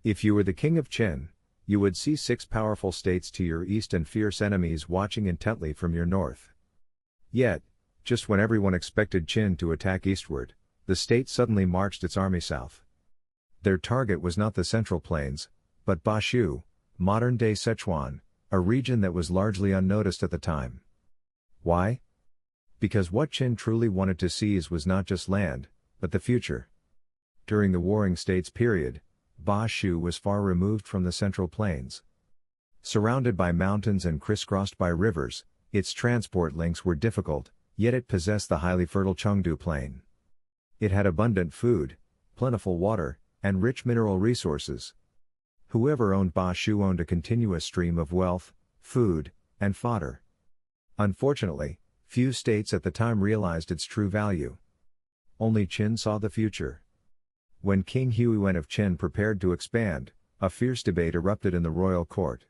If you were the king of Qin, you would see 6 powerful states to your east and fierce enemies watching intently from your north. Yet, just when everyone expected Qin to attack eastward, the state suddenly marched its army south. Their target was not the Central Plains, but Ba-Shu, modern-day Sichuan, a region that was largely unnoticed at the time. Why? Because what Qin truly wanted to seize was not just land, but the future. During the Warring States period, Ba-Shu was far removed from the Central Plains. Surrounded by mountains and crisscrossed by rivers, its transport links were difficult, yet it possessed the highly fertile Chengdu Plain. It had abundant food, plentiful water, and rich mineral resources. Whoever owned Ba-Shu owned a continuous stream of wealth, food, and fodder. Unfortunately, few states at the time realized its true value. Only Qin saw the future. When King Huiyuan of Qin prepared to expand, a fierce debate erupted in the royal court.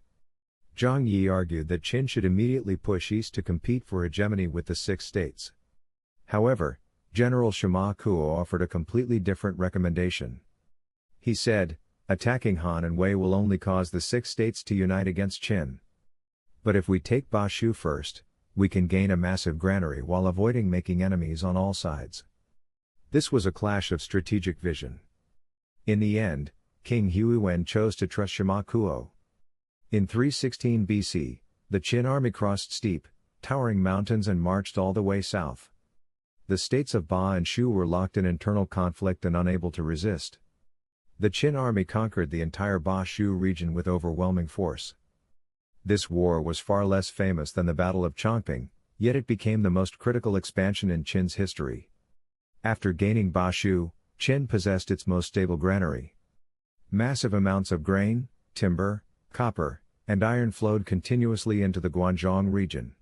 Zhang Yi argued that Qin should immediately push east to compete for hegemony with the 6 states. However, General Sima Kuo offered a completely different recommendation. He said, attacking Han and Wei will only cause the 6 states to unite against Qin. But if we take Ba-Shu first, we can gain a massive granary while avoiding making enemies on all sides. This was a clash of strategic vision. In the end, King Huiyuan chose to trust Sima Kuo. In 316 BC, the Qin army crossed steep, towering mountains and marched all the way south. The states of Ba and Shu were locked in internal conflict and unable to resist. The Qin army conquered the entire Ba-Shu region with overwhelming force. This war was far less famous than the Battle of Chongping, yet it became the most critical expansion in Qin's history. After gaining Ba-Shu, Qin possessed its most stable granary. Massive amounts of grain, timber, copper, and iron flowed continuously into the Guanzhong region.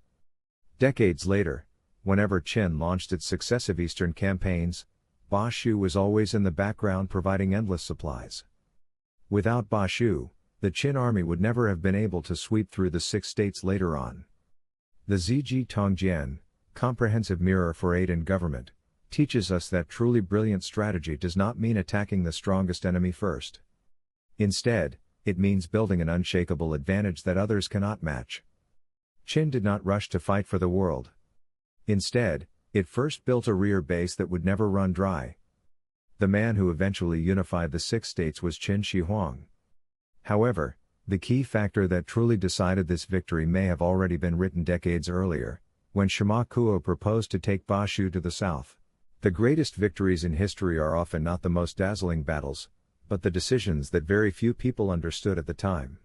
Decades later, whenever Qin launched its successive eastern campaigns, Ba-Shu was always in the background providing endless supplies. Without Ba-Shu, the Qin army would never have been able to sweep through the 6 states later on. The ZiZhiTongJian, comprehensive mirror for aid and government, teaches us that truly brilliant strategy does not mean attacking the strongest enemy first. Instead, it means building an unshakable advantage that others cannot match. Qin did not rush to fight for the world. Instead, it first built a rear base that would never run dry. The man who eventually unified the 6 states was Qin Shi Huang. However, the key factor that truly decided this victory may have already been written decades earlier, when Sima Kuo proposed to take Ba-Shu to the south. The greatest victories in history are often not the most dazzling battles, but the decisions that very few people understood at the time.